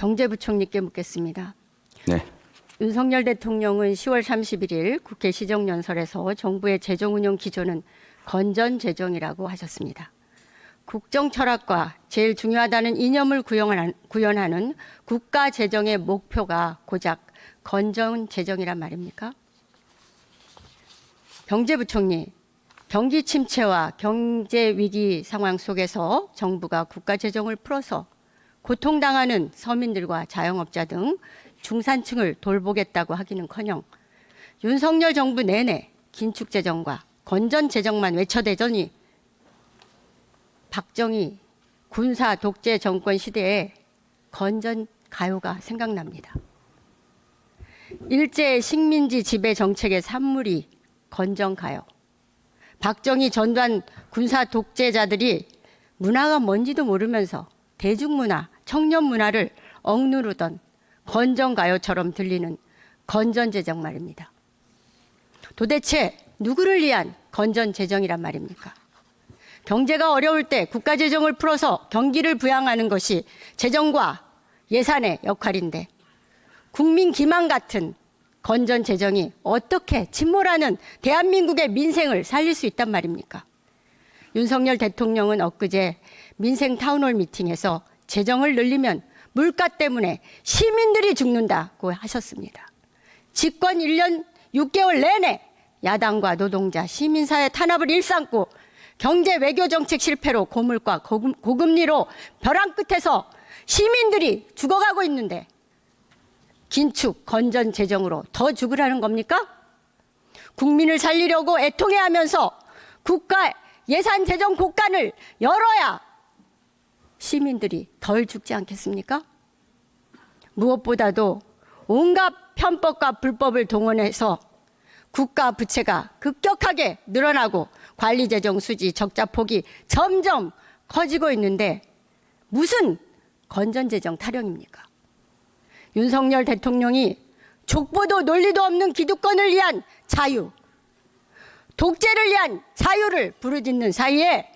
경제부총리께 묻겠습니다. 네. 윤석열 대통령은 10월 31일 국회 시정연설에서 정부의 재정운영 기조는 건전재정이라고 하셨습니다. 국정 철학과 제일 중요하다는 이념을 구현하는 국가 재정의 목표가 고작 건전재정이란 말입니까? 경제부총리, 경기 침체와 경제 위기 상황 속에서 정부가 국가 재정을 풀어서 고통당하는 서민들과 자영업자 등 중산층을 돌보겠다고 하기는커녕 윤석열 정부 내내 긴축재정과 건전재정만 외쳐대더니 박정희 군사 독재 정권 시대에 건전가요가 생각납니다. 일제 식민지 지배 정책의 산물이 건전가요. 박정희 전두환 군사 독재자들이 문화가 뭔지도 모르면서 대중문화, 청년문화를 억누르던 건전가요처럼 들리는 건전재정 말입니다. 도대체 누구를 위한 건전재정이란 말입니까? 경제가 어려울 때 국가재정을 풀어서 경기를 부양하는 것이 재정과 예산의 역할인데 국민 기망 같은 건전재정이 어떻게 침몰하는 대한민국의 민생을 살릴 수 있단 말입니까? 윤석열 대통령은 엊그제 민생 타운홀 미팅에서 재정을 늘리면 물가 때문에 시민들이 죽는다고 하셨습니다. 집권 1년 6개월 내내 야당과 노동자, 시민사회 탄압을 일삼고 경제 외교 정책 실패로 고물가, 고금리로 벼랑 끝에서 시민들이 죽어가고 있는데 긴축, 건전 재정으로 더 죽으라는 겁니까? 국민을 살리려고 애통해하면서 국가 예산 재정 곳간을 열어야 시민들이 덜 죽지 않겠습니까? 무엇보다도 온갖 편법과 불법을 동원해서 국가 부채가 급격하게 늘어나고 관리재정 수지 적자 폭이 점점 커지고 있는데 무슨 건전재정 타령입니까? 윤석열 대통령이 족보도 논리도 없는 기득권을 위한 자유, 독재를 위한 자유를 부르짖는 사이에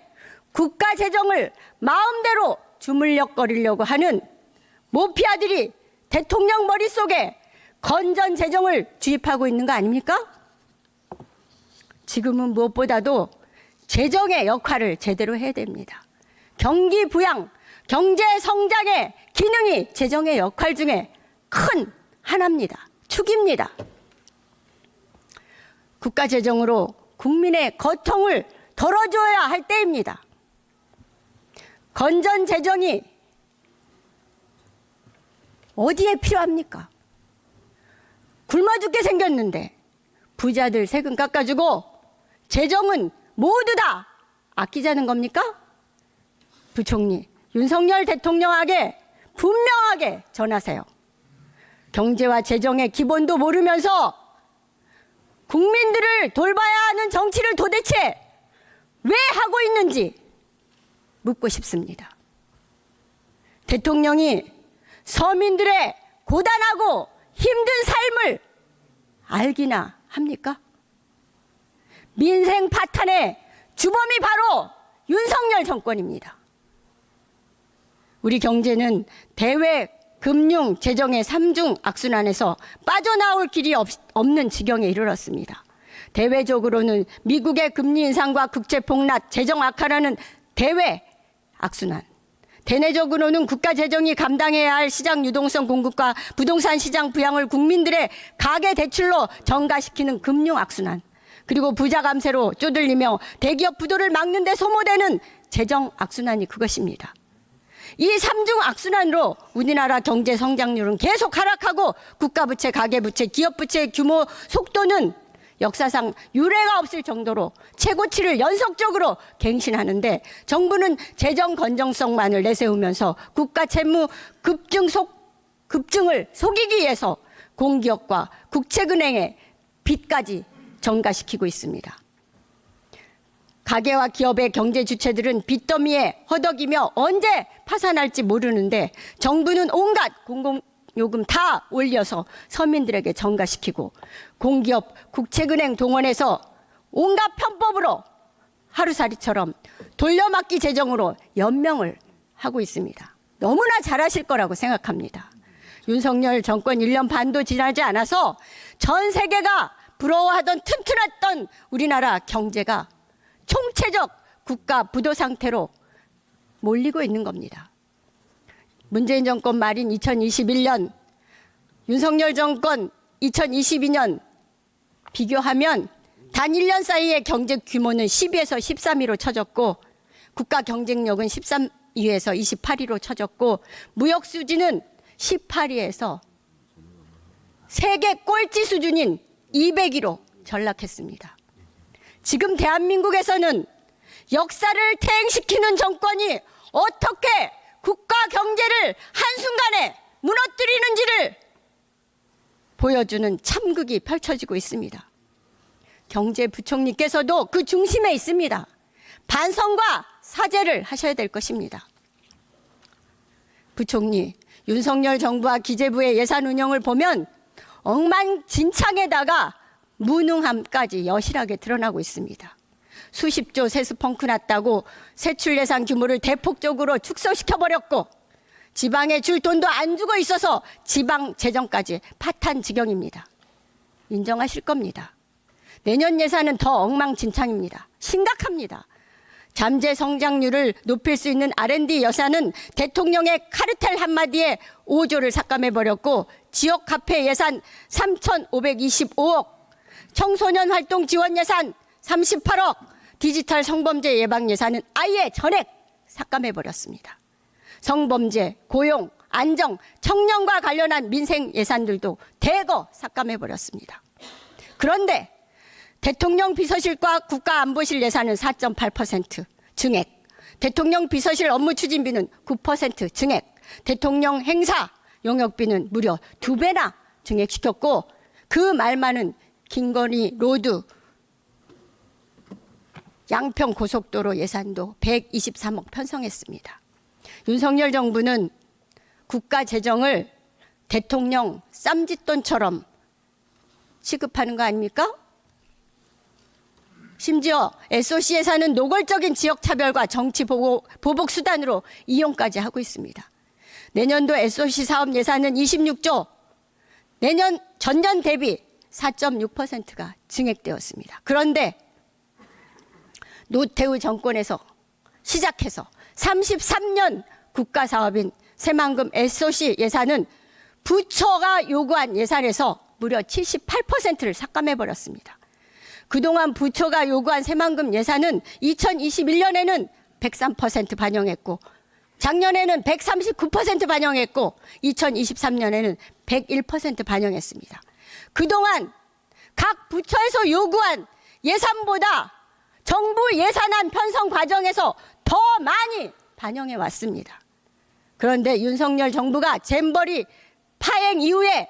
국가 재정을 마음대로 주물럭거리려고 하는 모피아들이 대통령 머릿속에 건전 재정을 주입하고 있는 거 아닙니까? 지금은 무엇보다도 재정의 역할을 제대로 해야 됩니다. 경기 부양, 경제 성장의 기능이 재정의 역할 중에 큰 하나입니다. 축입니다. 국가 재정으로 국민의 고통을 덜어줘야 할 때입니다. 건전 재정이 어디에 필요합니까? 굶어 죽게 생겼는데 부자들 세금 깎아주고 재정은 모두 다 아끼자는 겁니까? 부총리, 윤석열 대통령에게 분명하게 전하세요. 경제와 재정의 기본도 모르면서 국민들을 돌봐야 하는 정치를 도대체 왜 하고 있는지 묻고 싶습니다. 대통령이 서민들의 고단하고 힘든 삶을 알기나 합니까? 민생 파탄의 주범이 바로 윤석열 정권입니다. 우리 경제는 대외 금융, 재정의 3중 악순환에서 빠져나올 길이 없는 지경에 이르렀습니다. 대외적으로는 미국의 금리 인상과 국채 폭락, 재정 악화라는 대외 악순환. 대내적으로는 국가 재정이 감당해야 할 시장 유동성 공급과 부동산 시장 부양을 국민들의 가계 대출로 전가시키는 금융 악순환. 그리고 부자 감세로 쪼들리며 대기업 부도를 막는 데 소모되는 재정 악순환이 그것입니다. 이 3중 악순환으로 우리나라 경제 성장률은 계속 하락하고 국가부채, 가계부채, 기업부채의 규모 속도는 역사상 유례가 없을 정도로 최고치를 연속적으로 갱신하는데 정부는 재정 건전성만을 내세우면서 국가 채무 급증을 속이기 위해서 공기업과 국책은행의 빚까지 전가시키고 있습니다. 가계와 기업의 경제 주체들은 빚더미에 허덕이며 언제 파산할지 모르는데 정부는 온갖 공공요금 다 올려서 서민들에게 전가시키고 공기업, 국책은행 동원해서 온갖 편법으로 하루살이처럼 돌려막기 재정으로 연명을 하고 있습니다. 너무나 잘하실 거라고 생각합니다. 윤석열 정권 1년 반도 지나지 않아서 전 세계가 부러워하던 튼튼했던 우리나라 경제가 총체적 국가 부도 상태로 몰리고 있는 겁니다. 문재인 정권 말인 2021년, 윤석열 정권 2022년 비교하면 단 1년 사이에 경제 규모는 12에서 13위로 처졌고 국가 경쟁력은 13위에서 28위로 처졌고 무역 수지는 18위에서 세계 꼴찌 수준인 200위로 전락했습니다. 지금 대한민국에서는 역사를 퇴행시키는 정권이 어떻게 국가 경제를 한순간에 무너뜨리는지를 보여주는 참극이 펼쳐지고 있습니다. 경제부총리께서도 그 중심에 있습니다. 반성과 사죄를 하셔야 될 것입니다. 부총리, 윤석열 정부와 기재부의 예산 운영을 보면 엉망진창에다가 무능함까지 여실하게 드러나고 있습니다. 수십조 세수 펑크 났다고 세출 예산 규모를 대폭적으로 축소시켜버렸고 지방에 줄 돈도 안 주고 있어서 지방 재정까지 파탄 지경입니다. 인정하실 겁니다. 내년 예산은 더 엉망진창입니다. 심각합니다. 잠재 성장률을 높일 수 있는 R&D 예산은 대통령의 카르텔 한마디에 5조를 삭감해버렸고 지역 카페 예산 3,525억, 청소년 활동 지원 예산 38억, 디지털 성범죄 예방 예산은 아예 전액 삭감해버렸습니다. 성범죄, 고용, 안정, 청년과 관련한 민생 예산들도 대거 삭감해버렸습니다. 그런데 대통령 비서실과 국가안보실 예산은 4.8% 증액, 대통령 비서실 업무추진비는 9% 증액, 대통령 행사 용역비는 무려 2배나 증액시켰고 그 말만은 김건희 로드, 양평 고속도로 예산도 123억 편성했습니다. 윤석열 정부는 국가 재정을 대통령 쌈짓돈처럼 취급하는 거 아닙니까? 심지어 SOC 예산은 노골적인 지역차별과 정치 보복 수단으로 이용까지 하고 있습니다. 내년도 SOC 사업 예산은 26조, 내년 전년 대비 4.6%가 증액되었습니다. 그런데 노태우 정권에서 시작해서 33년 국가사업인 새만금 SOC 예산은 부처가 요구한 예산에서 무려 78%를 삭감해버렸습니다. 그동안 부처가 요구한 새만금 예산은 2021년에는 103% 반영했고 작년에는 139% 반영했고 2023년에는 101% 반영했습니다. 그동안 각 부처에서 요구한 예산보다 정부 예산안 편성 과정에서 더 많이 반영해 왔습니다. 그런데 윤석열 정부가 잼버리 파행 이후에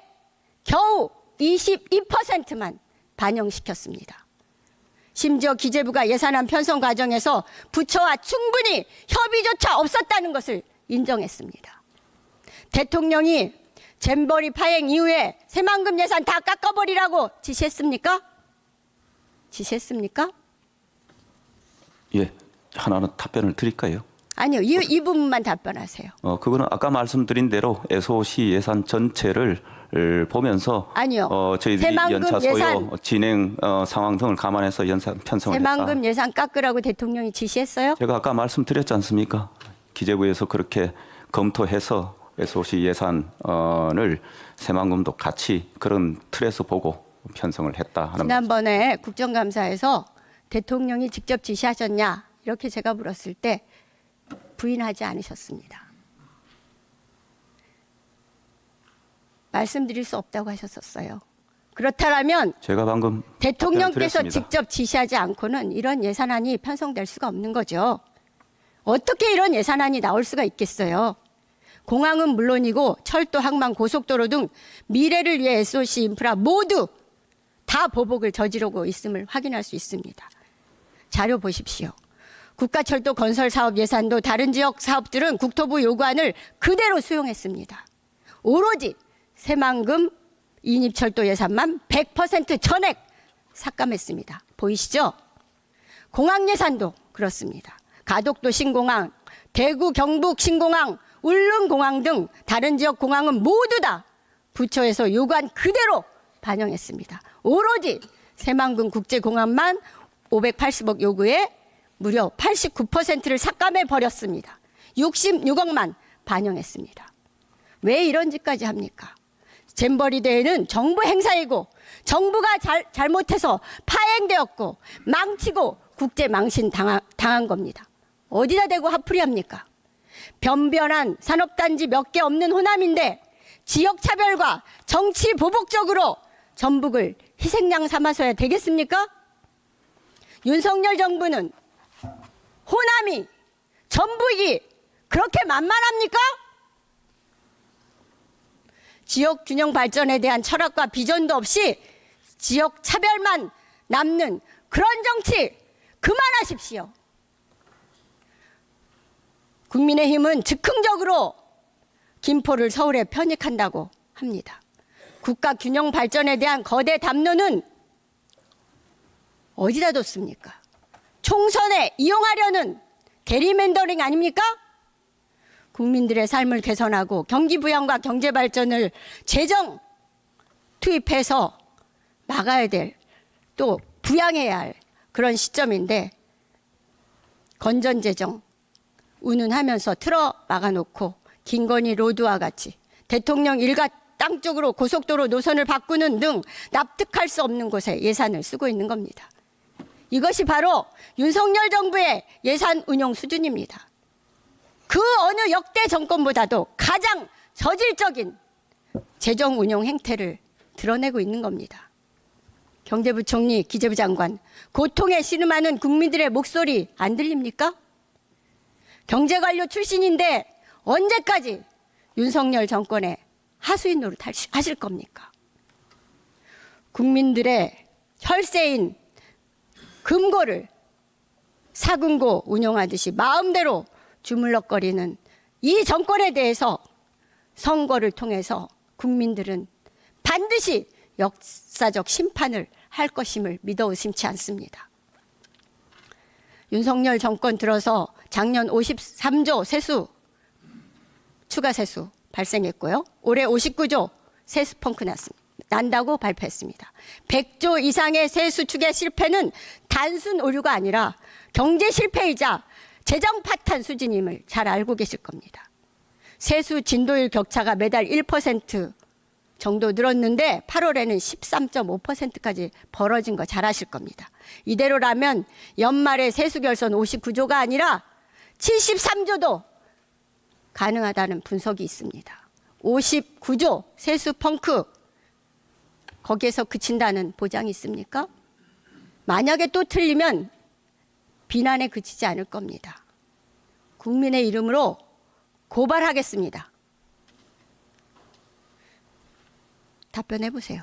겨우 22%만 반영시켰습니다. 심지어 기재부가 예산안 편성 과정에서 부처와 충분히 협의조차 없었다는 것을 인정했습니다. 대통령이 잼버리 파행 이후에 새만금 예산 다 깎아버리라고 지시했습니까? 지시했습니까? 예, 하나는 답변을 드릴까요? 아니요, 이 부분만 답변하세요. 그거는 아까 말씀드린 대로 SOC 예산 전체를 보면서 아니요. 저희들이 새만금 연차 소요, 예산, 진행 상황 등을 감안해서 연산 편성을 새만금 했다. 예산 깎으라고 대통령이 지시했어요? 제가 아까 말씀드렸지 않습니까? 기재부에서 그렇게 검토해서 SOC 예산을 새만금도 같이 그런 틀에서 보고 편성을 했다 하는 지난번에 국정감사에서 대통령이 직접 지시하셨냐 이렇게 제가 물었을 때 부인하지 않으셨습니다. 말씀드릴 수 없다고 하셨었어요. 그렇다면 제가 방금 대통령께서 답변을 드렸습니다. 직접 지시하지 않고는 이런 예산안이 편성될 수가 없는 거죠. 어떻게 이런 예산안이 나올 수가 있겠어요. 공항은 물론이고 철도, 항만, 고속도로 등 미래를 위해 SOC 인프라 모두 다 보복을 저지르고 있음을 확인할 수 있습니다. 자료 보십시오. 국가철도 건설 사업 예산도 다른 지역 사업들은 국토부 요구안을 그대로 수용했습니다. 오로지 새만금 인입철도 예산만 100% 전액 삭감했습니다. 보이시죠? 공항 예산도 그렇습니다. 가덕도 신공항, 대구 경북 신공항, 울릉공항 등 다른 지역 공항은 모두 다 부처에서 요구한 그대로 반영했습니다. 오로지 새만금 국제공항만 580억 요구에 무려 89%를 삭감해 버렸습니다. 66억만 반영했습니다. 왜 이런 짓까지 합니까? 잼버리 대회는 정부 행사이고 정부가 잘못해서 파행되었고 망치고 국제 망신 당한 겁니다. 어디다 대고 화풀이 합니까? 변변한 산업단지 몇 개 없는 호남인데 지역차별과 정치 보복적으로 전북을 희생양 삼아서야 되겠습니까? 윤석열 정부는 호남이 전북이 그렇게 만만합니까? 지역 균형 발전에 대한 철학과 비전도 없이 지역 차별만 남는 그런 정치 그만하십시오. 국민의힘은 즉흥적으로 김포를 서울에 편입한다고 합니다. 국가 균형 발전에 대한 거대 담론은 어디다 뒀습니까? 총선에 이용하려는 게리맨더링 아닙니까? 국민들의 삶을 개선하고 경기 부양과 경제 발전을 재정 투입해서 막아야 될, 또 부양해야 할 그런 시점인데 건전 재정 운운하면서 틀어 막아놓고 김건희 로드와 같이 대통령 일가 땅 쪽으로 고속도로 노선을 바꾸는 등 납득할 수 없는 곳에 예산을 쓰고 있는 겁니다. 이것이 바로 윤석열 정부의 예산 운용 수준입니다. 그 어느 역대 정권보다도 가장 저질적인 재정 운용 행태를 드러내고 있는 겁니다. 경제부총리, 기재부 장관, 고통에 신음하는 국민들의 목소리 안 들립니까? 경제관료 출신인데 언제까지 윤석열 정권의 하수인 노릇 하실 겁니까? 국민들의 혈세인 금고를 사금고 운용하듯이 마음대로 주물럭거리는 이 정권에 대해서 선거를 통해서 국민들은 반드시 역사적 심판을 할 것임을 믿어 의심치 않습니다. 윤석열 정권 들어서 작년 53조 세수 추가 세수 발생했고요. 올해 59조 세수 펑크 난다고 발표했습니다. 100조 이상의 세수 추계 실패는 단순 오류가 아니라 경제 실패이자 재정 파탄 수준임을 잘 알고 계실 겁니다. 세수 진도율 격차가 매달 1% 정도 늘었는데 8월에는 13.5%까지 벌어진 거 잘 아실 겁니다. 이대로라면 연말에 세수 결선 59조가 아니라 73조도 가능하다는 분석이 있습니다. 59조 세수 펑크 거기에서 그친다는 보장이 있습니까? 만약에 또 틀리면 비난에 그치지 않을 겁니다. 국민의 이름으로 고발하겠습니다. 답변해 보세요.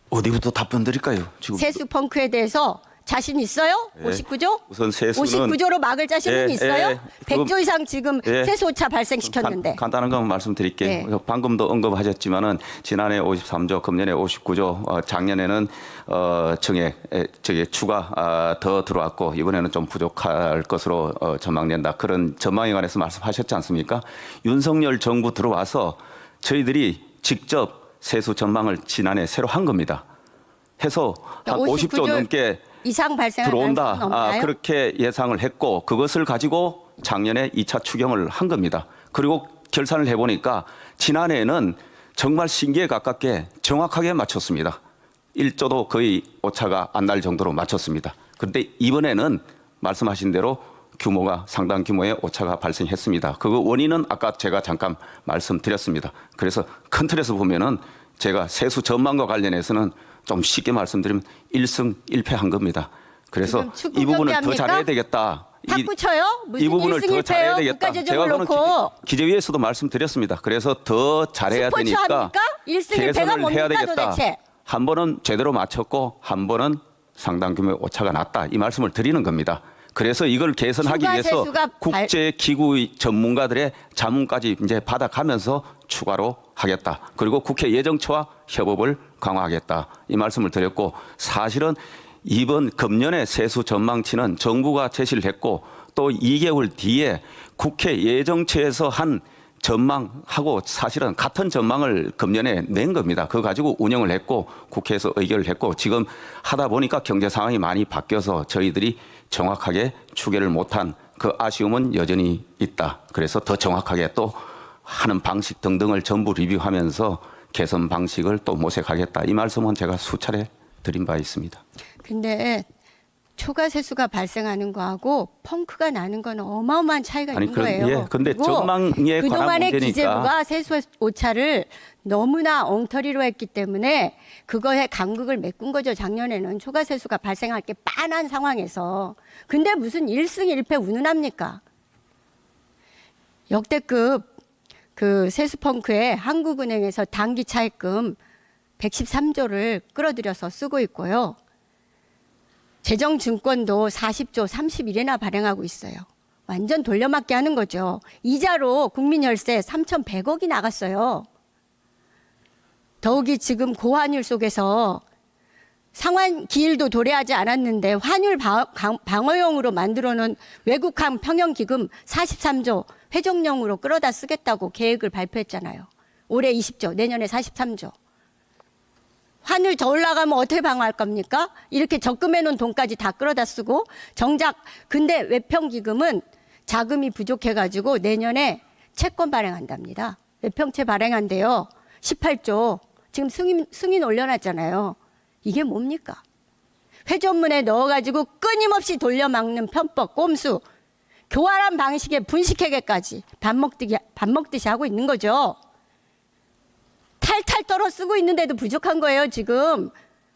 어디부터 답변 드릴까요? 지금 세수 펑크에 대해서 자신 있어요? 예. 59조? 우선 세수는 59조로 막을 자신은 있어요? 지금 100조 이상 지금 세수 오차 발생시켰는데. 간단한 건 말씀드릴게요. 네. 방금도 언급하셨지만은 지난해 53조, 금년에 59조, 작년에는 저기 추가 더 들어왔고 이번에는 좀 부족할 것으로 전망된다. 그런 전망에 관해서 말씀하셨지 않습니까? 윤석열 정부 들어와서 저희들이 직접 세수 전망을 지난해 새로 한 겁니다. 해서 한 50조 넘게 이상 발생할 들어온다. 가능성은 없나요? 그렇게 예상을 했고 그것을 가지고 작년에 2차 추경을 한 겁니다. 그리고 결산을 해보니까 지난해에는 정말 신기에 가깝게 정확하게 맞췄습니다. 1조도 거의 오차가 안 날 정도로 맞췄습니다. 그런데 이번에는 말씀하신 대로 규모가 상당 규모의 오차가 발생했습니다. 그 원인은 아까 제가 잠깐 말씀드렸습니다. 그래서 큰 틀에서 보면은 제가 세수 전망과 관련해서는 좀 쉽게 말씀드리면 1승 1패한 겁니다. 그래서 이 부분을 더 잘해야 되겠다. 탁구 쳐요? 무슨 이 부분을 더 잘해야 되겠다. 국가재정을 제가 놓고 기재위에서도 말씀드렸습니다. 그래서 더 잘해야 스포츠 되니까 합니까? 1승 1패가 개선을 뭡니까 해야 되겠다. 도대체? 한 번은 제대로 맞췄고 한 번은 상당 규모의 오차가 났다. 이 말씀을 드리는 겁니다. 그래서 이걸 개선하기 추가 위해서 세수가 국제기구 전문가들의 자문까지 이제 받아가면서 추가로 하겠다. 그리고 국회 예정처와 협업을 강화하겠다. 이 말씀을 드렸고 사실은 이번 금년의 세수 전망치는 정부가 제시를 했고 또 2개월 뒤에 국회 예정처에서 한 전망하고 사실은 같은 전망을 금년에 낸 겁니다. 그거 가지고 운영을 했고 국회에서 의결을 했고 지금 하다 보니까 경제 상황이 많이 바뀌어서 저희들이 정확하게 추계를 못한 그 아쉬움은 여전히 있다. 그래서 더 정확하게 또 하는 방식 등등을 전부 리뷰하면서 개선 방식을 또 모색하겠다. 이 말씀은 제가 수차례 드린 바 있습니다. 근데 초과 세수가 발생하는 거하고 펑크가 나는 건 어마어마한 차이가 있는 거예요. 예, 근데 전망에 관한 그동안의 문제니까 기재부가 세수 오차를 너무나 엉터리로 했기 때문에 그거에 간극을 메꾼 거죠. 작년에는 초과 세수가 발생할 게 빤한 상황에서. 근데 무슨 1승 1패 운운합니까? 역대급 그 세수 펑크에 한국은행에서 단기 차입금 113조를 끌어들여서 쓰고 있고요. 재정증권도 40조 31회나 발행하고 있어요. 완전 돌려막기 하는 거죠. 이자로 국민혈세 3,100억이 나갔어요. 더욱이 지금 고환율 속에서 상환 기일도 도래하지 않았는데 환율 방어용으로 만들어놓은 외국항 평형기금 43조 회전용으로 끌어다 쓰겠다고 계획을 발표했잖아요. 올해 20조, 내년에 43조. 환율 더 올라가면 어떻게 방어할 겁니까? 이렇게 적금해 놓은 돈까지 다 끌어다 쓰고 정작 근데 외평기금은 자금이 부족해가지고 내년에 채권 발행한답니다. 외평채 발행한대요. 18조. 지금 승인 올려놨잖아요. 이게 뭡니까? 회전문에 넣어가지고 끊임없이 돌려막는 편법, 꼼수. 교활한 방식의 분식회계까지 밥 먹듯이 하고 있는 거죠. 탈탈 떨어 쓰고 있는데도 부족한 거예요, 지금.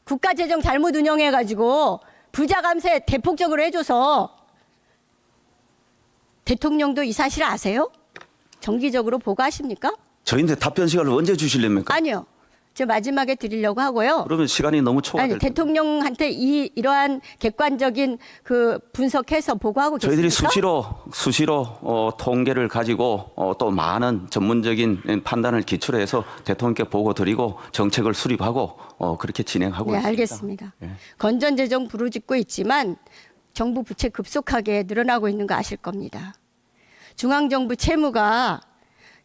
국가재정 잘못 운영해가지고 부자 감세 대폭적으로 해줘서 대통령도 이 사실 아세요? 정기적으로 보고하십니까? 저희한테 답변 시간을 언제 주시렵니까? 아니요. 저 마지막에 드리려고 하고요. 그러면 시간이 너무 초과될 아니, 대통령한테 이러한 객관적인 그 분석해서 보고하고 저희들이 계십니까? 수시로 통계를 가지고 또 많은 전문적인 판단을 기출해서 대통령께 보고 드리고 정책을 수립하고 그렇게 진행하고 네, 있습니다. 알겠습니다. 예. 건전재정 부르짖고 있지만 정부 부채 급속하게 늘어나고 있는 거 아실 겁니다. 중앙정부 채무가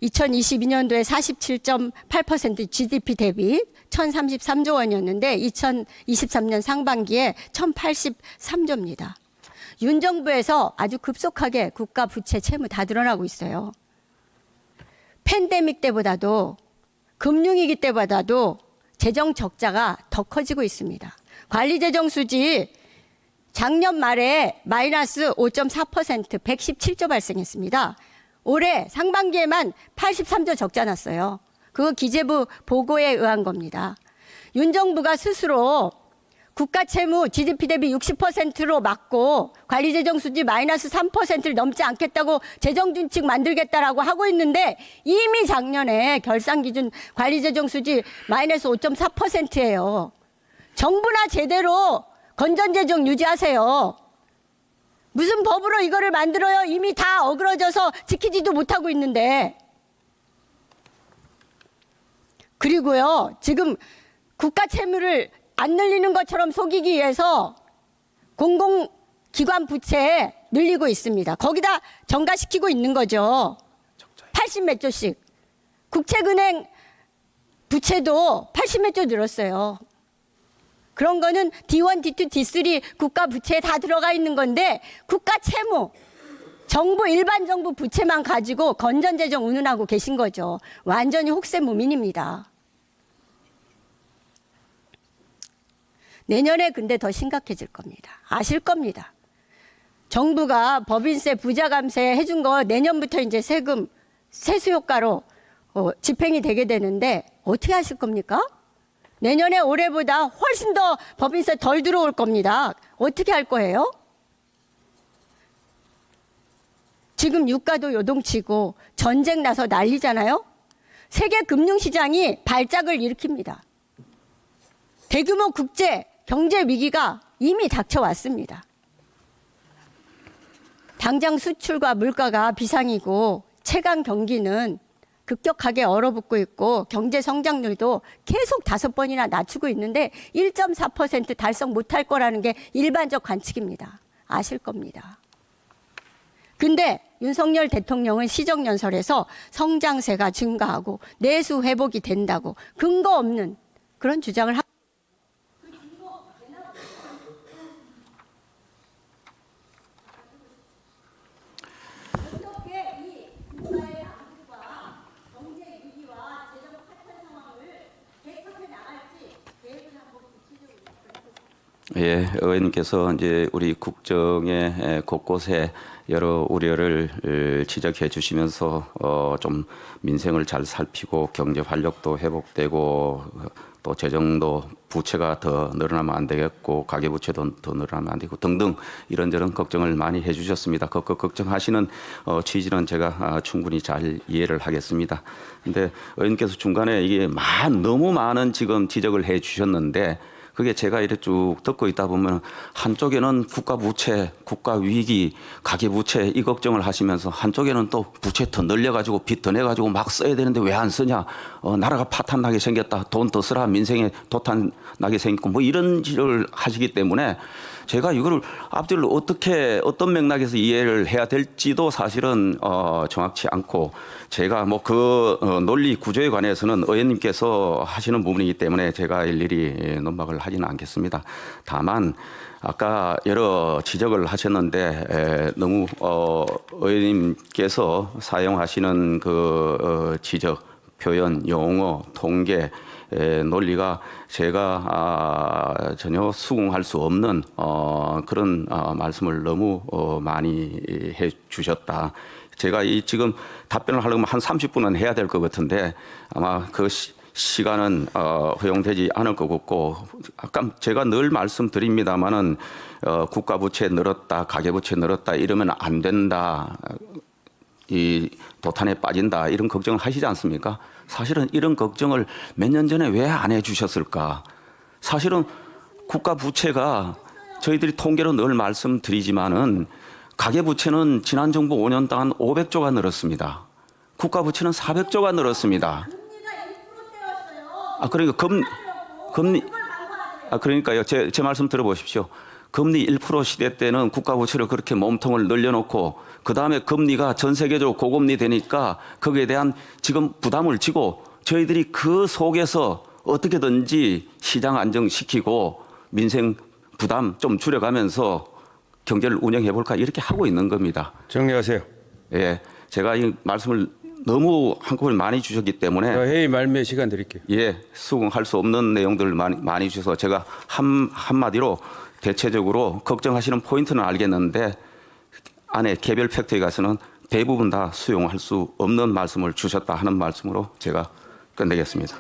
2022년도에 47.8% GDP 대비 1,033조 원이었는데 2023년 상반기에 1,083조입니다. 윤 정부에서 아주 급속하게 국가 부채 채무 다 늘어나고 있어요. 팬데믹 때보다도 금융위기 때보다도 재정 적자가 더 커지고 있습니다. 관리재정 수지 작년 말에 마이너스 5.4% 117조 발생했습니다. 올해 상반기에만 83조 적자 났어요. 그거 기재부 보고에 의한 겁니다. 윤 정부가 스스로 국가 채무 GDP 대비 60%로 막고 관리재정 수지 마이너스 3%를 넘지 않겠다고 재정준칙 만들겠다라고 하고 있는데 이미 작년에 결산기준 관리재정 수지 마이너스 5.4%예요. 정부나 제대로 건전재정 유지하세요. 무슨 법으로 이거를 만들어요? 이미 다 어그러져서 지키지도 못하고 있는데. 그리고요, 지금 국가 채무를 안 늘리는 것처럼 속이기 위해서 공공기관 부채 늘리고 있습니다. 거기다 전가시키고 있는 거죠. 80몇 조씩. 국책은행 부채도 80몇 조 늘었어요. 그런 거는 D1, D2, D3 국가 부채에 다 들어가 있는 건데 국가 채무, 정부 일반 정부 부채만 가지고 건전재정 운운하고 계신 거죠. 완전히 혹세무민입니다. 내년에 근데 더 심각해질 겁니다. 아실 겁니다. 정부가 법인세 부자 감세 해준 거 내년부터 이제 세금 세수 효과로 집행이 되게 되는데 어떻게 하실 겁니까? 내년에 올해보다 훨씬 더 법인세 덜 들어올 겁니다. 어떻게 할 거예요? 지금 유가도 요동치고 전쟁 나서 난리잖아요. 세계 금융시장이 발작을 일으킵니다. 대규모 국제 경제 위기가 이미 닥쳐왔습니다. 당장 수출과 물가가 비상이고 최강 경기는 급격하게 얼어붙고 있고 경제 성장률도 계속 5번이나 낮추고 있는데 1.4% 달성 못할 거라는 게 일반적 관측입니다. 아실 겁니다. 근데 윤석열 대통령은 시정연설에서 성장세가 증가하고 내수 회복이 된다고 근거 없는 그런 주장을 하고 예, 의원님께서 이제 우리 국정의 곳곳에 여러 우려를 지적해 주시면서 좀 민생을 잘 살피고 경제 활력도 회복되고 또 재정도 부채가 더 늘어나면 안 되겠고 가계부채도 더 늘어나면 안 되고 등등 이런저런 걱정을 많이 해주셨습니다. 그 걱정하시는 취지는 제가 충분히 잘 이해를 하겠습니다. 근데 의원님께서 중간에 이게 너무 많은 지금 지적을 해주셨는데 그게 제가 이렇게 쭉 듣고 있다 보면 한쪽에는 국가 부채, 국가 위기, 가계 부채 이 걱정을 하시면서 한쪽에는 또 부채 더 늘려가지고 빚 더 내가지고 막 써야 되는데 왜 안 쓰냐? 나라가 파탄나게 생겼다. 돈 더 쓰라. 민생에 도탄 나게 생겼고 뭐 이런 짓을 하시기 때문에 제가 이거를 앞뒤를 어떤 맥락에서 이해를 해야 될지도 사실은 정확치 않고 제가 뭐 그 논리 구조에 관해서는 의원님께서 하시는 부분이기 때문에 제가 일일이 논박을 하지는 않겠습니다. 다만 아까 여러 지적을 하셨는데 너무 의원님께서 사용하시는 그 지적, 표현, 용어, 통계 논리가 제가 전혀 수긍할 수 없는 그런 말씀을 너무 많이 해 주셨다. 제가 지금 답변을 하려면 한 30분은 해야 될 것 같은데 아마 그 시간은 허용되지 않을 것 같고 아까 제가 늘 말씀드립니다마는 국가 부채 늘었다, 가계 부채 늘었다 이러면 안 된다. 이 도탄에 빠진다 이런 걱정을 하시지 않습니까? 사실은 이런 걱정을 몇 년 전에 왜 안 해주셨을까? 사실은 국가 부채가 저희들이 통계로 늘 말씀드리지만은 가계 부채는 지난 정부 5년 동안 500조가 늘었습니다. 국가 부채는 400조가 늘었습니다. 그러니까 금리 그러니까요. 제 말씀 들어보십시오. 금리 1% 시대 때는 국가 부채를 그렇게 몸통을 늘려놓고 그 다음에 금리가 전 세계적으로 고금리 되니까 거기에 대한 지금 부담을 지고 저희들이 그 속에서 어떻게든지 시장 안정시키고 민생 부담 좀 줄여가면서 경제를 운영해 볼까 이렇게 하고 있는 겁니다. 정리하세요. 예, 제가 이 말씀을 너무 한꺼번에 많이 주셨기 때문에 회의 말미에 시간 드릴게요. 예, 수긍할 수 없는 내용들을 많이 주셔서 제가 한마디로 대체적으로 걱정하시는 포인트는 알겠는데 안에 개별 팩트에 가서는 대부분 다 수용할 수 없는 말씀을 주셨다 하는 말씀으로 제가 끝내겠습니다.